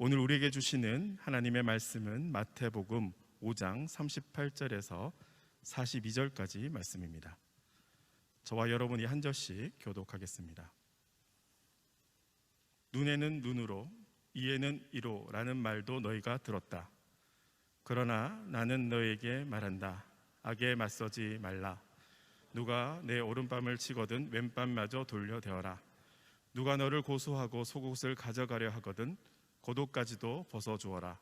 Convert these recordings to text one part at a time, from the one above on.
오늘 우리에게 주시는 하나님의 말씀은 마태복음 5장 38절에서 42절까지 말씀입니다. 저와 여러분이 한 절씩 교독하겠습니다. 눈에는 눈으로, 이에는 이로 라는 말도 너희가 들었다. 그러나 나는 너희에게 말한다. 악에 맞서지 말라. 누가 내 오른밤을 치거든 왼밤마저 돌려대어라. 누가 너를 고소하고 속옷을 가져가려 하거든 겉옷까지도 벗어주어라.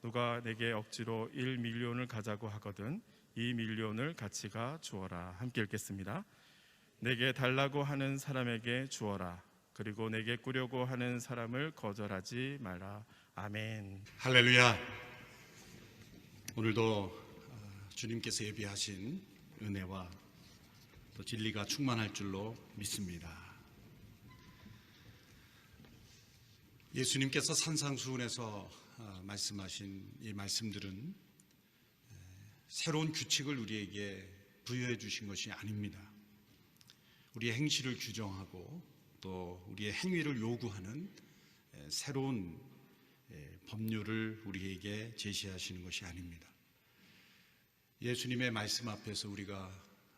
누가 내게 억지로 1밀리온을 가자고 하거든 2밀리온을 같이가 주어라. 함께 읽겠습니다. 내게 달라고 하는 사람에게 주어라. 그리고 내게 꾸려고 하는 사람을 거절하지 마라. 아멘. 할렐루야. 오늘도 주님께서 예비하신 은혜와 또 진리가 충만할 줄로 믿습니다. 예수님께서 산상수훈에서 말씀하신 이 말씀들은 새로운 규칙을 우리에게 부여해 주신 것이 아닙니다. 우리의 행실을 규정하고 또 우리의 행위를 요구하는 새로운 법률을 우리에게 제시하시는 것이 아닙니다. 예수님의 말씀 앞에서 우리가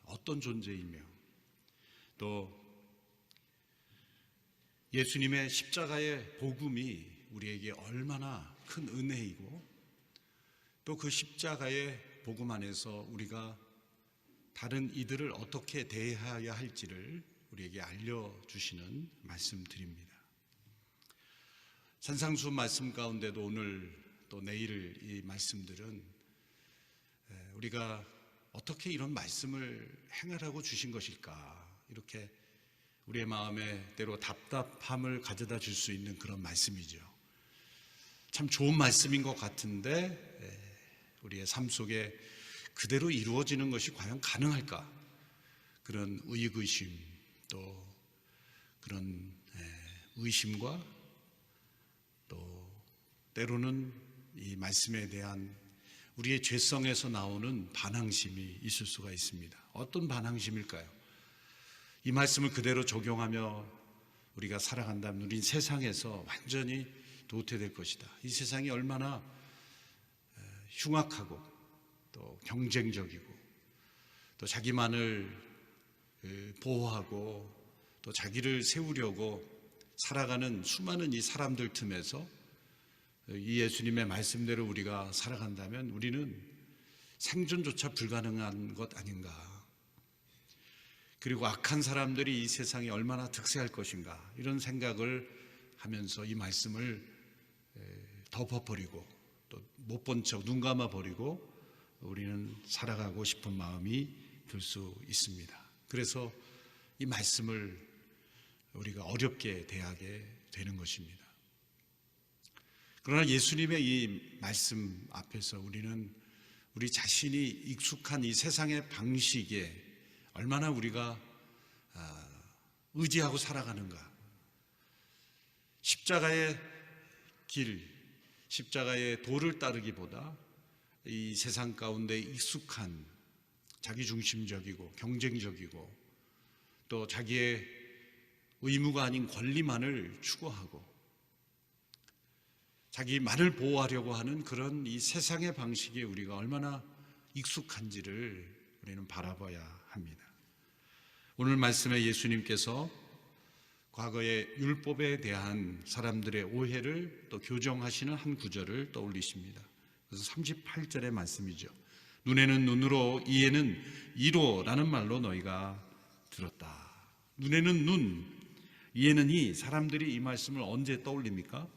어떤 존재이며 또 예수님의 십자가의 복음이 우리에게 얼마나 큰 은혜이고 또 그 십자가의 복음 안에서 우리가 다른 이들을 어떻게 대해야 할지를 우리에게 알려주시는 말씀드립니다. 산상수훈 말씀 가운데도 오늘 또 내일 이 말씀들은 우리가 어떻게 이런 말씀을 행하라고 주신 것일까, 이렇게 우리의 마음에 때로 답답함을 가져다 줄 수 있는 그런 말씀이죠. 참 좋은 말씀인 것 같은데 우리의 삶 속에 그대로 이루어지는 것이 과연 가능할까, 그런 의구심, 또 그런 의심과 또 때로는 이 말씀에 대한 우리의 죄성에서 나오는 반항심이 있을 수가 있습니다. 어떤 반항심일까요? 이 말씀을 그대로 적용하며 우리가 살아간다면 우린 세상에서 완전히 도태될 것이다. 이 세상이 얼마나 흉악하고 또 경쟁적이고 또 자기만을 보호하고 또 자기를 세우려고 살아가는 수많은 이 사람들 틈에서 이 예수님의 말씀대로 우리가 살아간다면 우리는 생존조차 불가능한 것 아닌가. 그리고 악한 사람들이 이 세상에 얼마나 득세할 것인가, 이런 생각을 하면서 이 말씀을 덮어버리고 또 못 본 척 눈 감아버리고 우리는 살아가고 싶은 마음이 들 수 있습니다. 그래서 이 말씀을 우리가 어렵게 대하게 되는 것입니다. 그러나 예수님의 이 말씀 앞에서 우리는 우리 자신이 익숙한 이 세상의 방식에 얼마나 우리가 의지하고 살아가는가. 십자가의 길, 십자가의 도를 따르기보다 이 세상 가운데 익숙한 자기중심적이고 경쟁적이고 또 자기의 의무가 아닌 권리만을 추구하고 자기만을 보호하려고 하는 그런 이 세상의 방식에 우리가 얼마나 익숙한지를 우리는 바라봐야 합니다. 오늘 말씀에 예수님께서 과거의 율법에 대한 사람들의 오해를 또 교정하시는 한 구절을 떠올리십니다. 그래서 38절의 말씀이죠. 눈에는 눈으로, 이에는 이로라는 말로 너희가 들었다. 눈에는 눈, 이에는 이. 사람들이 이 말씀을 언제 떠올립니까?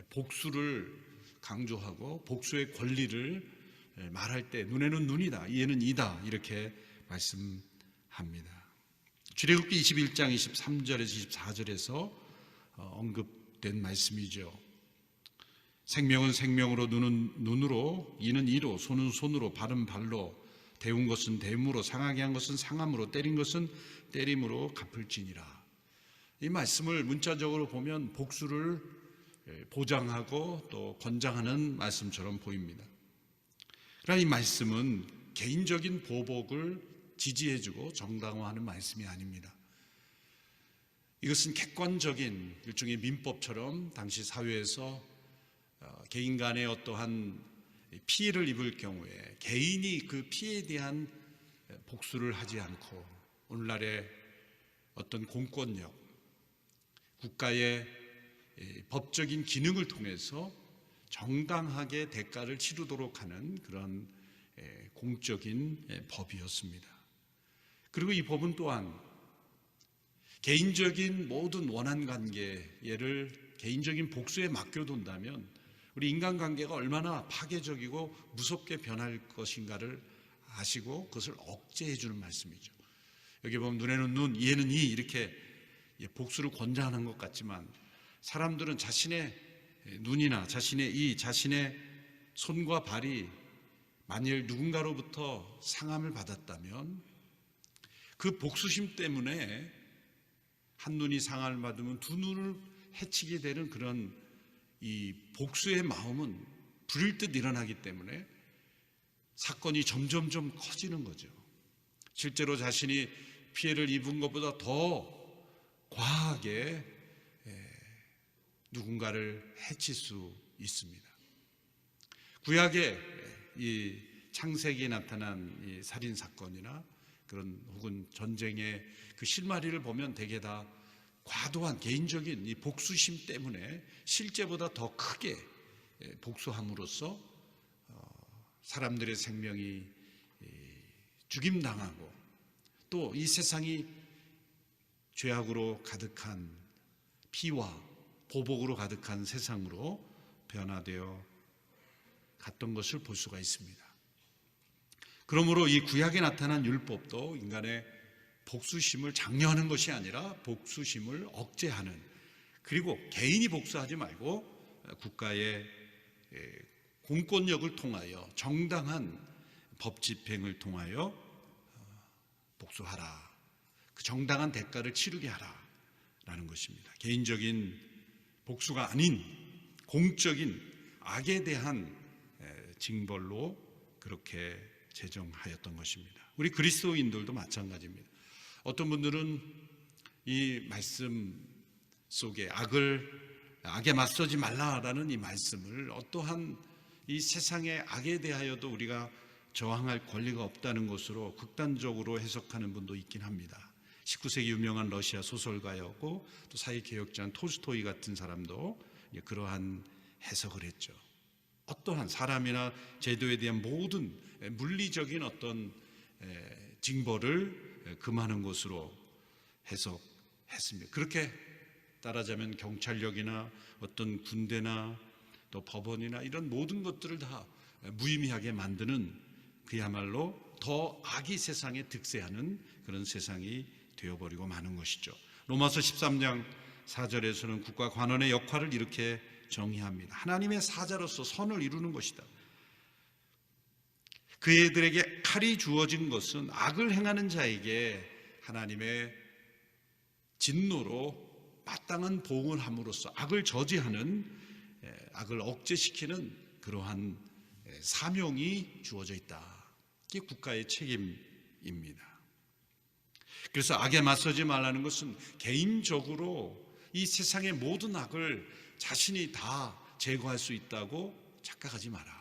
복수를 강조하고 복수의 권리를 말할 때 눈에는 눈이다, 이에는 이다, 이렇게 말씀합니다. 출애굽기 21장 23절에서 24절에서 언급된 말씀이죠. 생명은 생명으로, 눈은 눈으로, 이는 이로, 손은 손으로, 발은 발로, 데운 것은 데움으로, 상하게 한 것은 상함으로, 때린 것은 때림으로 갚을지니라. 이 말씀을 문자적으로 보면 복수를 보장하고 또 권장하는 말씀처럼 보입니다. 그러나 이 말씀은 개인적인 보복을 지지해주고 정당화하는 말씀이 아닙니다. 이것은 객관적인 일종의 민법처럼 당시 사회에서 개인 간의 어떠한 피해를 입을 경우에 개인이 그 피해에 대한 복수를 하지 않고 오늘날의 어떤 공권력, 국가의 법적인 기능을 통해서 정당하게 대가를 치르도록 하는 그런 공적인 법이었습니다. 그리고 이 법은 또한 개인적인 모든 원한 관계를 개인적인 복수에 맡겨둔다면 우리 인간관계가 얼마나 파괴적이고 무섭게 변할 것인가를 아시고 그것을 억제해 주는 말씀이죠. 여기 보면 눈에는 눈, 이에는 이 이렇게 복수를 권장하는 것 같지만 사람들은 자신의 눈이나 자신의 이, 자신의 손과 발이 만일 누군가로부터 상함을 받았다면 그 복수심 때문에 한 눈이 상함을 받으면 두 눈을 해치게 되는 그런 이 복수의 마음은 불일 듯 일어나기 때문에 사건이 점점점 커지는 거죠. 실제로 자신이 피해를 입은 것보다 더 과하게 누군가를 해칠 수 있습니다. 구약의 이 창세기에 나타난 이 살인 사건이나 그런 혹은 전쟁의 그 실마리를 보면 대개 다 과도한 개인적인 이 복수심 때문에 실제보다 더 크게 복수함으로써 사람들의 생명이 죽임당하고 또 이 세상이 죄악으로 가득한 피와 보복으로 가득한 세상으로 변화되어 갔던 것을 볼 수가 있습니다. 그러므로 이 구약에 나타난 율법도 인간의 복수심을 장려하는 것이 아니라 복수심을 억제하는, 그리고 개인이 복수하지 말고 국가의 공권력을 통하여 정당한 법 집행을 통하여 복수하라, 그 정당한 대가를 치르게 하라라는 것입니다. 개인적인 복수가 아닌 공적인 악에 대한 징벌로 그렇게 제정하였던 것입니다. 우리 그리스도인들도 마찬가지입니다. 어떤 분들은 이 말씀 속에 악에 맞서지 말라라는 이 말씀을 어떠한 이 세상의 악에 대하여도 우리가 저항할 권리가 없다는 것으로 극단적으로 해석하는 분도 있긴 합니다. 19세기 유명한 러시아 소설가였고 또 사회개혁자인 톨스토이 같은 사람도 그러한 해석을 했죠. 어떠한 사람이나 제도에 대한 모든 물리적인 어떤 징벌을 금하는 것으로 해석했습니다. 그렇게 따라자면 경찰력이나 어떤 군대나 또 법원이나 이런 모든 것들을 다 무의미하게 만드는 그야말로 더 악이 세상에 득세하는 그런 세상이 되어버리고 마는 것이죠. 로마서 13장 4절에서는 국가 관원의 역할을 이렇게 정의합니다. 하나님의 사자로서 선을 이루는 것이다. 그들에게 칼이 주어진 것은 악을 행하는 자에게 하나님의 진노로 마땅한 보응을 함으로써 악을 저지하는, 악을 억제시키는 그러한 사명이 주어져 있다. 이게 국가의 책임입니다. 그래서 악에 맞서지 말라는 것은 개인적으로 이 세상의 모든 악을 자신이 다 제거할 수 있다고 착각하지 마라.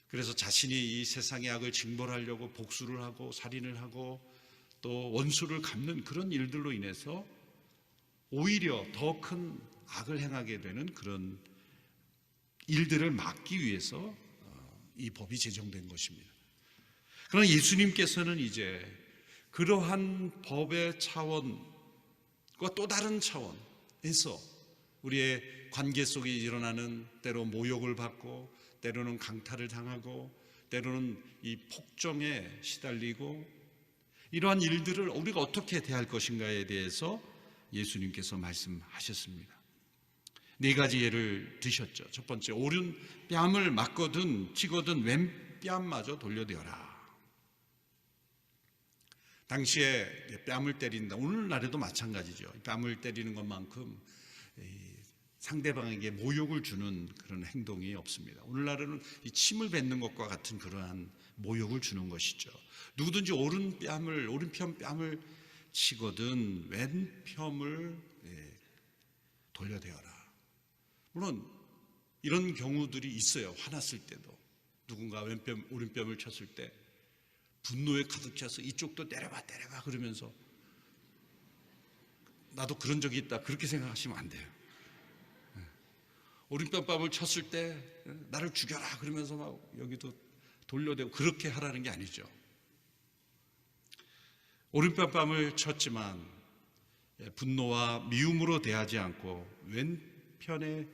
그래서 자신이 이 세상의 악을 징벌하려고 복수를 하고 살인을 하고 또 원수를 갚는 그런 일들로 인해서 오히려 더 큰 악을 행하게 되는 그런 일들을 막기 위해서 이 법이 제정된 것입니다. 그러나 예수님께서는 이제 그러한 법의 차원과 또 다른 차원에서 우리의 관계 속에 일어나는 때로 모욕을 받고 때로는 강탈을 당하고 때로는 이 폭정에 시달리고 이러한 일들을 우리가 어떻게 대할 것인가에 대해서 예수님께서 말씀하셨습니다. 네 가지 예를 드셨죠. 첫 번째, 오른 뺨을 맞거든 치거든 왼 뺨마저 돌려대어라. 당시에 뺨을 때린다. 오늘날에도 마찬가지죠. 뺨을 때리는 것만큼 상대방에게 모욕을 주는 그런 행동이 없습니다. 오늘날에는 이 침을 뱉는 것과 같은 그러한 모욕을 주는 것이죠. 누구든지 오른편 뺨을 치거든 왼편을 돌려대어라. 물론 이런 경우들이 있어요. 화났을 때도 누군가 왼편 오른편을 쳤을 때 분노에 가득 차서 이쪽도 때려봐 그러면서 나도 그런 적이 있다 그렇게 생각하시면 안 돼요. 오른편밤을 쳤을 때 나를 죽여라 그러면서 막 여기도 돌려대고 그렇게 하라는 게 아니죠. 오른편밤을 쳤지만 분노와 미움으로 대하지 않고 왼편의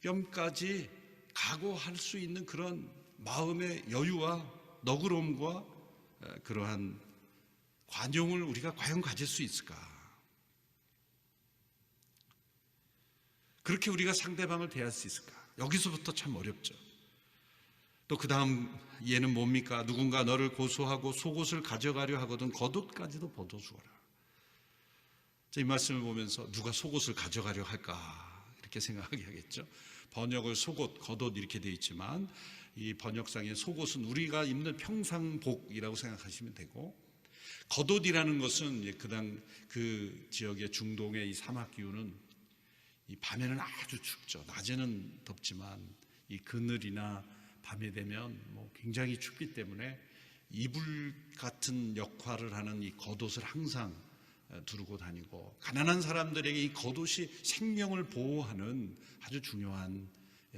뺨까지 각오할 수 있는 그런 마음의 여유와 너그러움과 그러한 관용을 우리가 과연 가질 수 있을까? 그렇게 우리가 상대방을 대할 수 있을까? 여기서부터 참 어렵죠. 또 그 다음 얘는 뭡니까? 누군가 너를 고소하고 속옷을 가져가려 하거든 겉옷까지도 벗어주어라. 이 말씀을 보면서 누가 속옷을 가져가려 할까? 이렇게 생각하게 하겠죠. 번역을 속옷, 겉옷 이렇게 되어 있지만 이 번역상의 속옷은 우리가 입는 평상복이라고 생각하시면 되고, 겉옷이라는 것은 그 지역의 중동의 이 사막 기후는 이 밤에는 아주 춥죠. 낮에는 덥지만 이 그늘이나 밤에 되면 굉장히 춥기 때문에 이불 같은 역할을 하는 이 겉옷을 항상 두르고 다니고, 가난한 사람들에게 이 겉옷이 생명을 보호하는 아주 중요한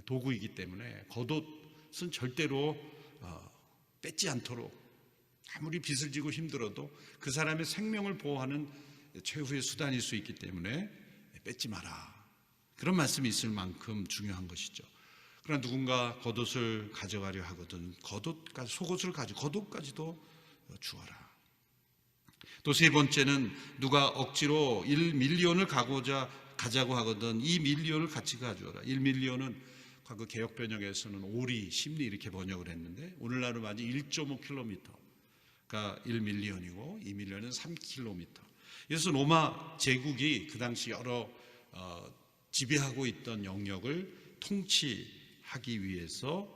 도구이기 때문에 겉옷은 절대로 뺏지 않도록, 아무리 빚을 지고 힘들어도 그 사람의 생명을 보호하는 최후의 수단일 수 있기 때문에 뺏지 마라, 그런 말씀이 있을 만큼 중요한 것이죠. 그러나 누군가 겉옷을 가져가려 하거든 속옷을 겉옷까지도 주어라. 또 세 번째는 누가 억지로 1밀리언을 가자고 하거든 2밀리언을 같이 가져오라. 1밀리언은 과거 개역 번역에서는 오리, 심리 이렇게 번역을 했는데 오늘날은 맞이 1.5km가 1밀리언이고 2밀리언은 3km. 그래서 로마 제국이 그 당시 여러 지배하고 있던 영역을 통치하기 위해서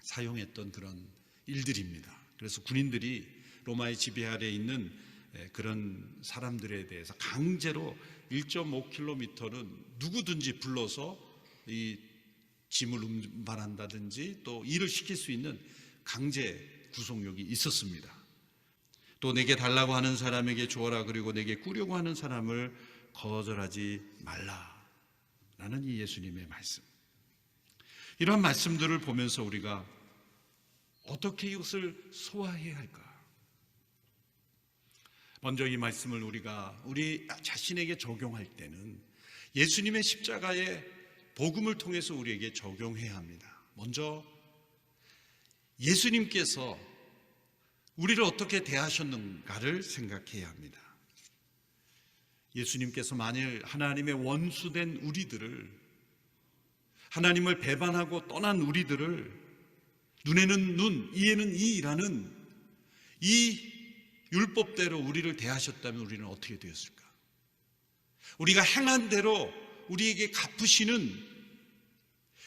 사용했던 그런 일들입니다. 그래서 군인들이 로마의 지배 아래에 있는 그런 사람들에 대해서 강제로 1.5km는 누구든지 불러서 이 짐을 운반한다든지 또 일을 시킬 수 있는 강제 구속력이 있었습니다. 또 내게 달라고 하는 사람에게 주어라, 그리고 내게 꾸려고 하는 사람을 거절하지 말라라는 이 예수님의 말씀. 이러한 말씀들을 보면서 우리가 어떻게 이것을 소화해야 할까? 먼저 이 말씀을 우리가 우리 자신에게 적용할 때는 예수님의 십자가의 복음을 통해서 우리에게 적용해야 합니다. 먼저 예수님께서 우리를 어떻게 대하셨는가를 생각해야 합니다. 예수님께서 만일 하나님의 원수된 우리들을, 하나님을 배반하고 떠난 우리들을 눈에는 눈, 이에는 이라는 이 율법대로 우리를 대하셨다면 우리는 어떻게 되었을까? 우리가 행한 대로 우리에게 갚으시는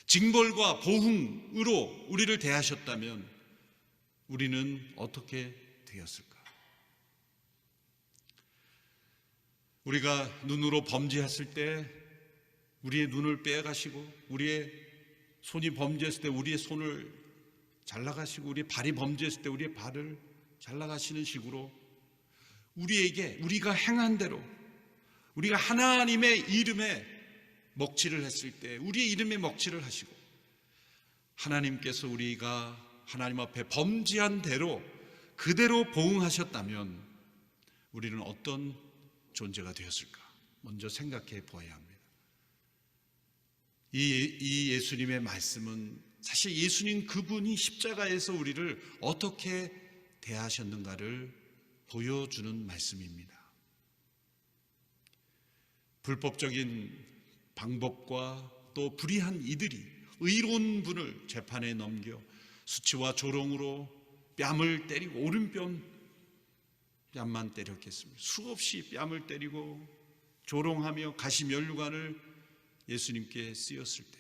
징벌과 보응으로 우리를 대하셨다면 우리는 어떻게 되었을까? 우리가 눈으로 범죄했을 때 우리의 눈을 빼가시고, 우리의 손이 범죄했을 때 우리의 손을 잘라가시고, 우리의 발이 범죄했을 때 우리의 발을 잘라가시는 식으로 우리에게 우리가 행한 대로, 우리가 하나님의 이름에 먹칠을 했을 때 우리의 이름에 먹칠을 하시고, 하나님께서 우리가 하나님 앞에 범죄한 대로 그대로 보응하셨다면 우리는 어떤 존재가 되었을까? 먼저 생각해 보아야 합니다. 이 예수님의 말씀은 사실 예수님 그분이 십자가에서 우리를 어떻게 대하셨는가를 보여주는 말씀입니다. 불법적인 방법과 또 불의한 이들이 의로운 분을 재판에 넘겨 수치와 조롱으로 뺨을 때리고, 뺨만 때렸겠습니다. 수없이 뺨을 때리고 조롱하며 가시면류관을 예수님께 쓰였을 때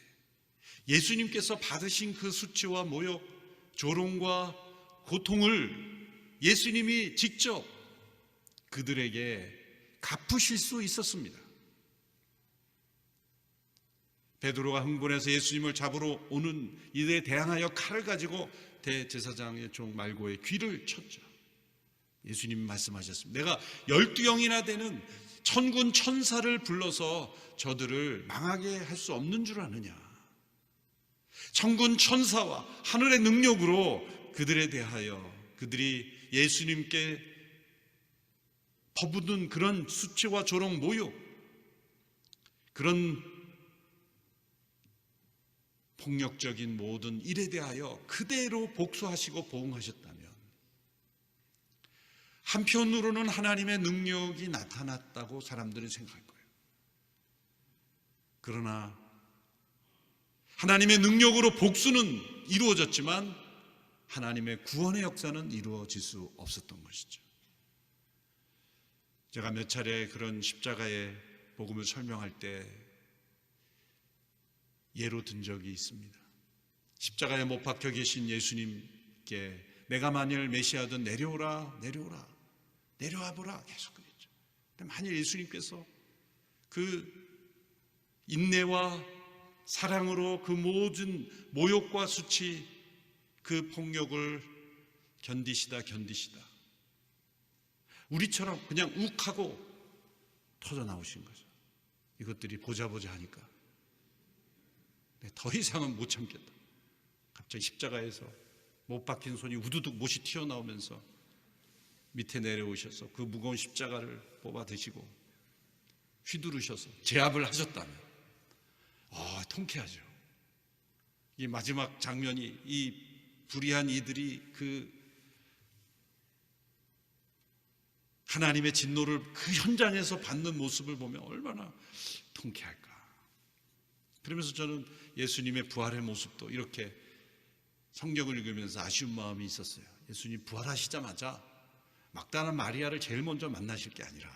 예수님께서 받으신 그 수치와 모욕, 조롱과 고통을 예수님이 직접 그들에게 갚으실 수 있었습니다. 베드로가 흥분해서 예수님을 잡으러 오는 이들에 대항하여 칼을 가지고 대제사장의 종 말고의 귀를 쳤죠. 예수님이 말씀하셨습니다. 내가 12영이나 되는 천군 천사를 불러서 저들을 망하게 할 수 없는 줄 아느냐. 천군 천사와 하늘의 능력으로 그들에 대하여 그들이 예수님께 퍼붓는 그런 수치와 조롱, 모욕, 그런 폭력적인 모든 일에 대하여 그대로 복수하시고 보응하셨다면, 한편으로는 하나님의 능력이 나타났다고 사람들은 생각할 거예요. 그러나 하나님의 능력으로 복수는 이루어졌지만 하나님의 구원의 역사는 이루어질 수 없었던 것이죠. 제가 몇 차례 그런 십자가의 복음을 설명할 때 예로 든 적이 있습니다. 십자가에 못 박혀 계신 예수님께 내가 만일 메시아든 내려오라, 내려오라, 내려와 보라 계속 그랬죠. 근데 만일 예수님께서 그 인내와 사랑으로 그 모든 모욕과 수치, 그 폭력을 견디시다 우리처럼 그냥 욱하고 터져 나오신 거죠. 이것들이 보자 하니까 더 이상은 못 참겠다. 갑자기 십자가에서 못 박힌 손이 우두둑 못이 튀어나오면서 밑에 내려오셔서 그 무거운 십자가를 뽑아 드시고 휘두르셔서 제압을 하셨다면 통쾌하죠. 이 마지막 장면이, 이 불의한 이들이 그 하나님의 진노를 그 현장에서 받는 모습을 보면 얼마나 통쾌할까. 그러면서 저는 예수님의 부활의 모습도 이렇게 성경을 읽으면서 아쉬운 마음이 있었어요. 예수님 부활하시자마자 막다나 마리아를 제일 먼저 만나실 게 아니라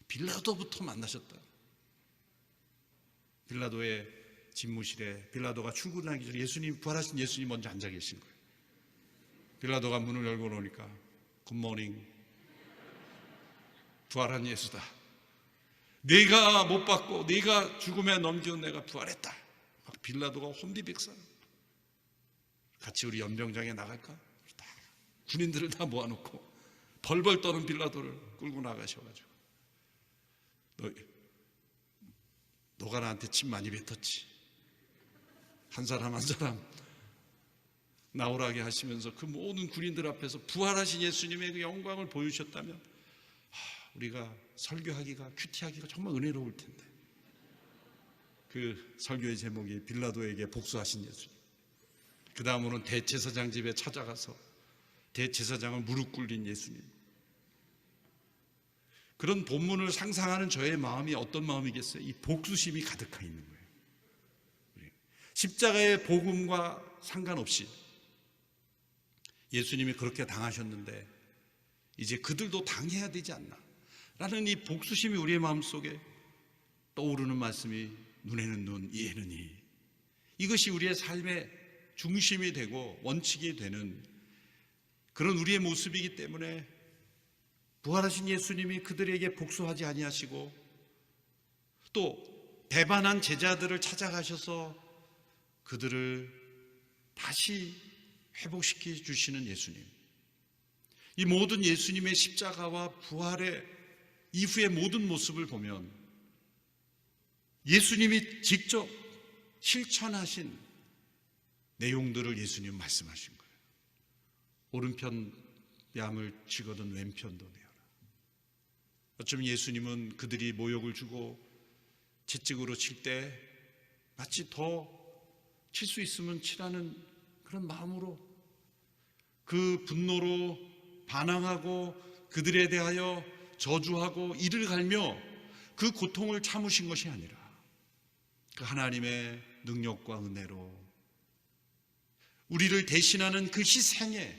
빌라도부터 만나셨다. 빌라도의 집무실에 빌라도가 출근하기 전에 예수님, 부활하신 예수님 먼저 앉아 계신 거예요. 빌라도가 문을 열고 오니까 굿모닝, 부활한 예수다. 네가 못 받고 네가 죽음에 넘겨온 내가 부활했다. 막 빌라도가 혼비백산. 같이 우리 연병장에 나갈까? 군인들을 다 모아놓고 벌벌 떠는 빌라도를 끌고 나가셔가지고 너가 나한테 침 많이 뱉었지. 한 사람 한 사람 나오라게 하시면서 그 모든 군인들 앞에서 부활하신 예수님의 그 영광을 보여주셨다면 우리가 설교하기가, 큐티하기가 정말 은혜로울 텐데. 그 설교의 제목이 빌라도에게 복수하신 예수님. 그 다음으로는 대제사장 집에 찾아가서 대제사장을 무릎 꿇린 예수님. 그런 본문을 상상하는 저의 마음이 어떤 마음이겠어요? 이 복수심이 가득하 있는 거예요. 십자가의 복음과 상관없이 예수님이 그렇게 당하셨는데 이제 그들도 당해야 되지 않나 라는 이 복수심이 우리의 마음속에 떠오르는 말씀이 눈에는 눈, 이에는 이. 이것이 우리의 삶의 중심이 되고 원칙이 되는 그런 우리의 모습이기 때문에 부활하신 예수님이 그들에게 복수하지 아니하시고 또 배반한 제자들을 찾아가셔서 그들을 다시 회복시켜 주시는 예수님. 이 모든 예수님의 십자가와 부활의 이후의 모든 모습을 보면 예수님이 직접 실천하신 내용들을 예수님 말씀하신 거예요. 오른편 뺨을 치거든 왼편도 내어라. 어쩌면 예수님은 그들이 모욕을 주고 채찍으로 칠 때 마치 더 칠 수 있으면 치라는 그런 마음으로 그 분노로 반항하고 그들에 대하여 저주하고 이를 갈며 그 고통을 참으신 것이 아니라 그 하나님의 능력과 은혜로 우리를 대신하는 그 희생의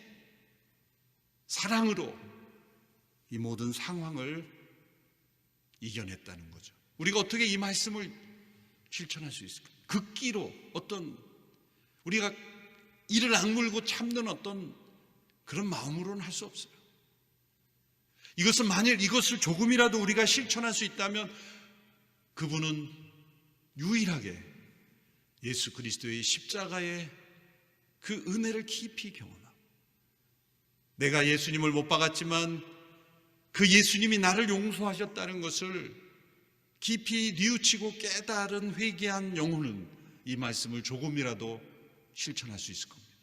사랑으로 이 모든 상황을 이겨냈다는 거죠. 우리가 어떻게 이 말씀을 실천할 수 있을까? 극기로 어떤 우리가 이를 악물고 참는 어떤 그런 마음으로는 할 수 없어요. 이것은 만일 이것을 조금이라도 우리가 실천할 수 있다면 그분은 유일하게 예수 그리스도의 십자가의 그 은혜를 깊이 경험하고, 내가 예수님을 못 박았지만 그 예수님이 나를 용서하셨다는 것을 깊이 뉘우치고 깨달은 회개한 영혼은 이 말씀을 조금이라도 실천할 수 있을 겁니다.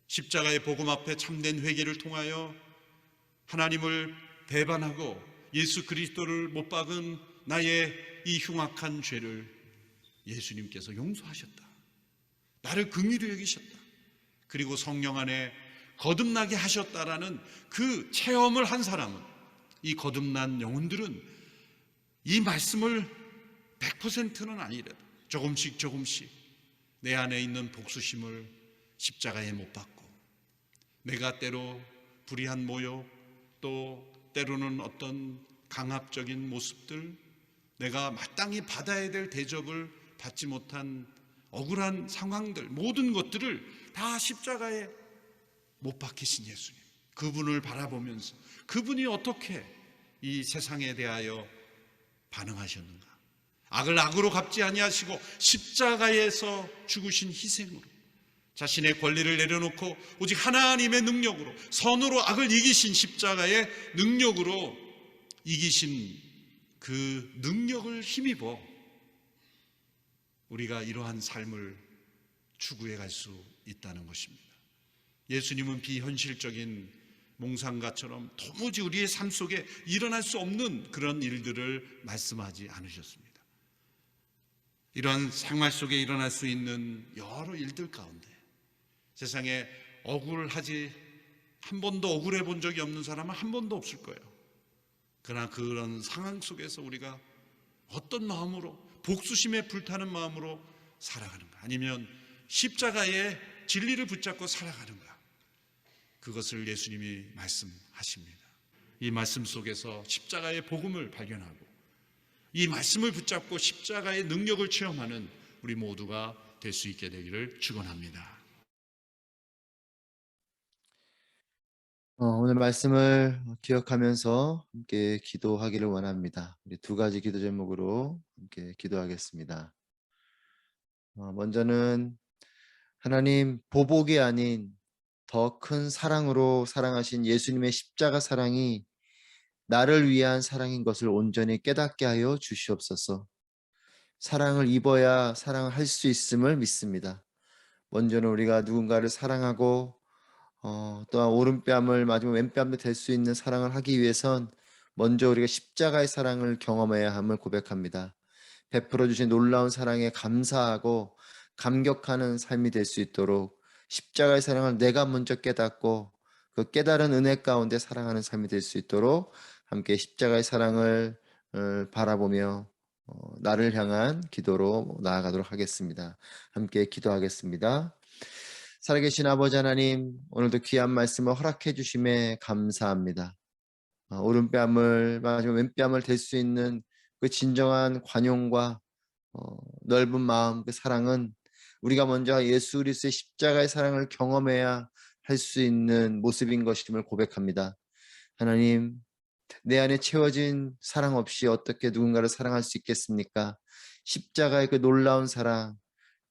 십자가의 복음 앞에 참된 회개를 통하여 하나님을 배반하고 예수 그리스도를 못 박은 나의 이 흉악한 죄를 예수님께서 용서하셨다, 나를 긍휼히 여기셨다, 그리고 성령 안에 거듭나게 하셨다라는 그 체험을 한 사람은, 이 거듭난 영혼들은 이 말씀을 100%는 아니라도 조금씩 내 안에 있는 복수심을 십자가에 못 박고, 내가 때로 불의한 모욕, 또 때로는 어떤 강압적인 모습들, 내가 마땅히 받아야 될 대접을 받지 못한 억울한 상황들, 모든 것들을 다 십자가에 못 박히신 예수님, 그분을 바라보면서 그분이 어떻게 이 세상에 대하여 반응하셨는가, 악을 악으로 갚지 아니하시고 십자가에서 죽으신 희생으로 자신의 권리를 내려놓고 오직 하나님의 능력으로, 선으로 악을 이기신 십자가의 능력으로 이기신 그 능력을 힘입어 우리가 이러한 삶을 추구해 갈 수 있다는 것입니다. 예수님은 비현실적인 몽상가처럼 도무지 우리의 삶 속에 일어날 수 없는 그런 일들을 말씀하지 않으셨습니다. 이러한 생활 속에 일어날 수 있는 여러 일들 가운데 세상에 억울하지, 한 번도 억울해 본 적이 없는 사람은 한 번도 없을 거예요. 그러나 그런 상황 속에서 우리가 어떤 마음으로, 복수심에 불타는 마음으로 살아가는가, 아니면 십자가의 진리를 붙잡고 살아가는가, 그것을 예수님이 말씀하십니다. 이 말씀 속에서 십자가의 복음을 발견하고 이 말씀을 붙잡고 십자가의 능력을 체험하는 우리 모두가 될 수 있게 되기를 축원합니다. 오늘 말씀을 기억하면서 함께 기도하기를 원합니다. 우리 두 가지 기도 제목으로 함께 기도하겠습니다. 먼저는 하나님, 보복이 아닌 더 큰 사랑으로 사랑하신 예수님의 십자가 사랑이 나를 위한 사랑인 것을 온전히 깨닫게 하여 주시옵소서. 사랑을 입어야 사랑을 할 수 있음을 믿습니다. 먼저는 우리가 누군가를 사랑하고 또한 오른뺨을 맞으면 왼뺨도 될 수 있는 사랑을 하기 위해선 먼저 우리가 십자가의 사랑을 경험해야 함을 고백합니다. 베풀어 주신 놀라운 사랑에 감사하고 감격하는 삶이 될 수 있도록 십자가의 사랑을 내가 먼저 깨닫고 그 깨달은 은혜 가운데 사랑하는 삶이 될 수 있도록 함께 십자가의 사랑을 바라보며 나를 향한 기도로 나아가도록 하겠습니다. 함께 기도하겠습니다. 살아계신 아버지 하나님, 오늘도 귀한 말씀을 허락해 주심에 감사합니다. 오른뺨을 맞으면 왼뺨을 댈 수 있는 그 진정한 관용과 넓은 마음, 그 사랑은 우리가 먼저 예수 그리스도의 십자가의 사랑을 경험해야 할 수 있는 모습인 것임을 고백합니다. 하나님, 내 안에 채워진 사랑 없이 어떻게 누군가를 사랑할 수 있겠습니까? 십자가의 그 놀라운 사랑,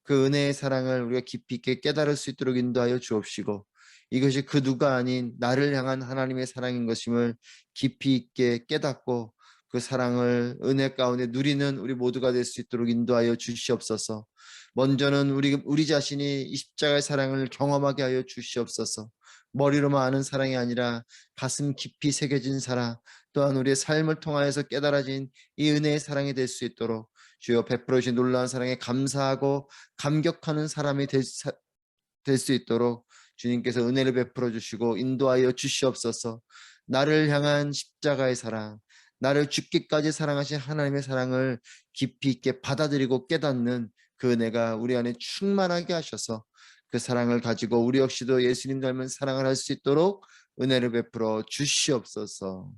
그 은혜의 사랑을 우리가 깊이 있게 깨달을 수 있도록 인도하여 주옵시고, 이것이 그 누가 아닌 나를 향한 하나님의 사랑인 것임을 깊이 있게 깨닫고 그 사랑을 은혜 가운데 누리는 우리 모두가 될 수 있도록 인도하여 주시옵소서. 먼저는 우리 자신이 이 십자가의 사랑을 경험하게 하여 주시옵소서. 머리로만 아는 사랑이 아니라 가슴 깊이 새겨진 사랑, 또한 우리의 삶을 통하여서 깨달아진 이 은혜의 사랑이 될 수 있도록 주여 베풀어 주신 놀라운 사랑에 감사하고 감격하는 사람이 될 수 있도록 주님께서 은혜를 베풀어 주시고 인도하여 주시옵소서. 나를 향한 십자가의 사랑, 나를 죽기까지 사랑하신 하나님의 사랑을 깊이 있게 받아들이고 깨닫는 그 은혜가 우리 안에 충만하게 하셔서 그 사랑을 가지고 우리 역시도 예수님 닮은 사랑을 할 수 있도록 은혜를 베풀어 주시옵소서.